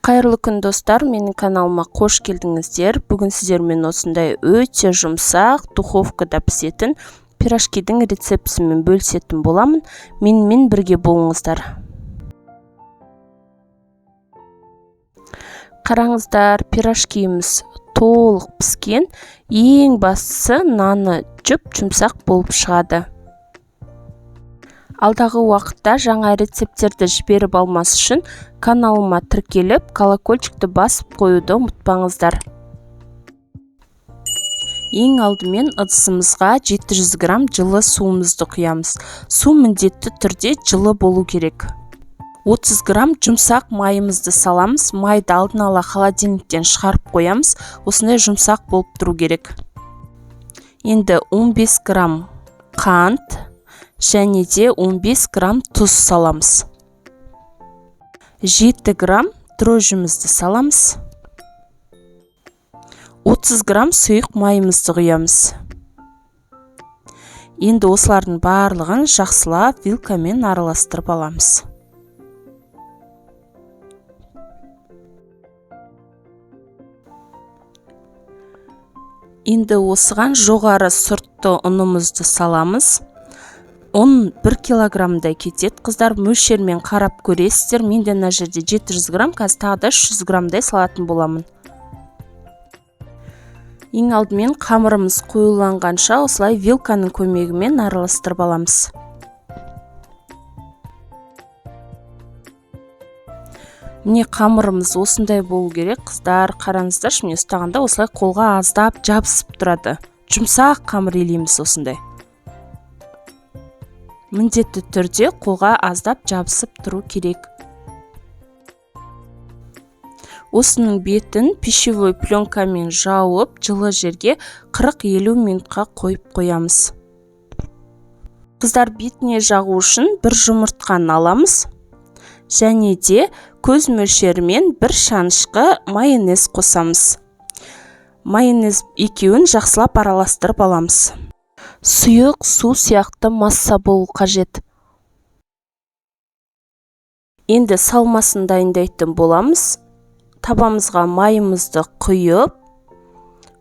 Қайырлы күн достар, менің каналыма қош келдіңіздер. Бүгін сіздермен осындай өте жұмсақ духовкада пісетін пирожкидің рецептісімен бөлісетін боламын. Менімен бірге болыңыздар. Қараңыздар, пирожкиіміз толық піскен. Ең бастысы наны жұмсақ болып шығады. Алдағы уақытта жаңа рецепттерді жіберіп алмас үшін каналыма тіркеліп, колокольчикті басып қоюды ұмытпаңыздар. Ең алдымен ыдысымызға 700 грамм жылы суымызды құямыз. Су міндетті түрде жылы болу керек. 30 грамм жұмсақ майымызды саламыз. Майды алдын ала холодильниктен шығарып қоямыз. Осындай жұмсақ болып тұру керек. Енді 15 грамм қант және де 15 грамм тұз саламыз. 7 грамм дрожжімізді саламыз. 30 грамм сұйық майымызды құямыз. Енді осылардың барлығын жақсылап вилкамен араластырып аламыз. Енді осыған жоғары сұртты ұнымызды саламыз. Ұн 1 килограммдай кетеді. Қыздар, мөлшермен қарап көресіздер. Менде мына жерде 700 грамм, қазір тағы да 300 граммдай салатын боламын. Ең алдымен қамырымыз қоюланғанша осылай вилканың көмегімен араластырып аламыз. Міне қамырымыз осындай болу керек. Қыздар, қараңыздар, міне ұстағанда осылай қолға аздап жабысып тұрады. Жұмсақ қамыр илейміз осындай. Міндетті түрде қолға аздап жабысып тұру керек. Осының бетін пищевой пленкамен жауып, жылы жерге 40-50 минутқа қойып қоямыз. Қыздар, бетіне жағу үшін бір жұмыртқаны аламыз. Және де көз мөлшерімен бір шанышқы майонез қосамыз. Майонез екеуін жақсылап араластырып аламыз. Сұйық су сияқты масса болу қажет. Енді салмасын дайындайтын боламыз. Табамызға майымызды құйып,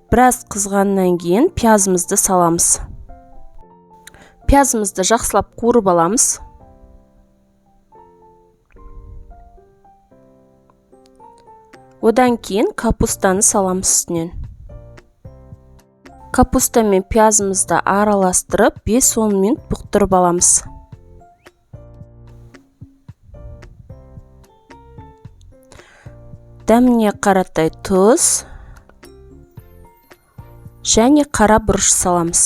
біраз қызғаннан кейін пиязымызды саламыз. Пиязымызды жақсылап қуырып аламыз. Одан кейін капустаны саламыз үстінен. Капуста мен пиязымызды араластырып 5-10 минут бұқтырып аламыз. Дәміне қаратай тұз және қара бұрыш саламыз.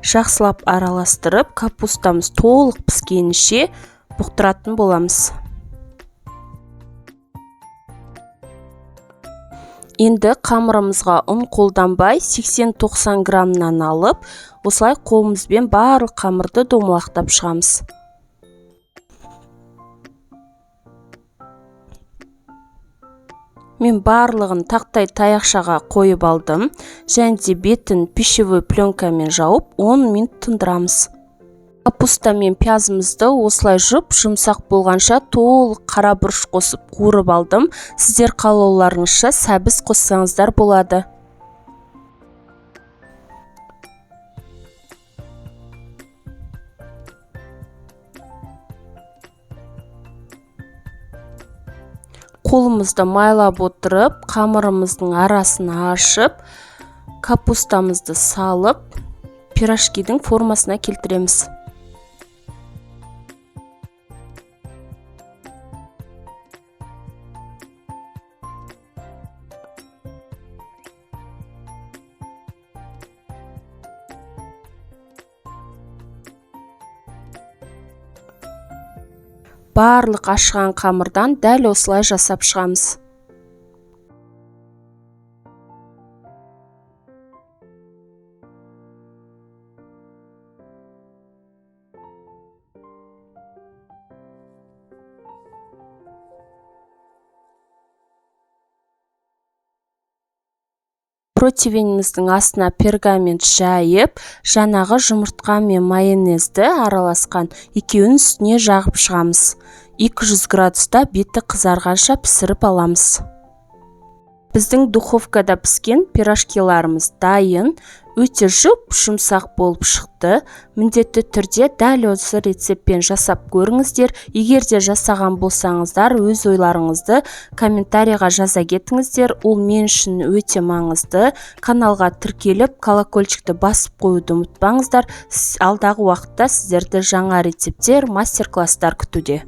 Жақсылап араластырып, капустамыз толық піскенше бұқтыратын боламыз. Енді қамырымызға ұн қолданбай 80-90 граммнан алып, осылай қолымызбен барлық қамырды домалақтап шығамыз. Мен барлығын тақтай таяқшаға қойып алдым. Және де бетін пищевой пленкамен жауып 10 минут тындырамыз. Капуста мен пиязымызды осылай жұмсақ болғанша толық қара бұрыш қосып қуырып алдым. Сіздер қалауларыңызша сәбіз қоссаңыздар болады. Қолымызды майлап отырып, қамырымыздың арасын ашып, капустамызды салып, пирожкидің формасына келтіреміз. Барлық ашыған қамырдан дәл осылай жасап шығамыз. противеніміздің астына пергамент жайып, жаңағы жұмыртқа мен майонезді араласқан екеуінің үстіне жағып шығамыз. 200 градуста беті қызарғанша пісіріп аламыз. Біздің духовкада піскен пирожкиларымыз дайын, өте жұмсақ болып шықты. Міндетті түрде дәл осы рецептпен жасап көріңіздер. Егер де жасаған болсаңыздар, өз ойларыңызды комментарийға жаза кетіңіздер. Ол мен үшін өте маңызды. Каналға тіркеліп, колокольчикті басып қоюды ұмытпаңыздар. Алдағы уақытта сіздерді жаңа рецепттер, мастер-класстар күтуде.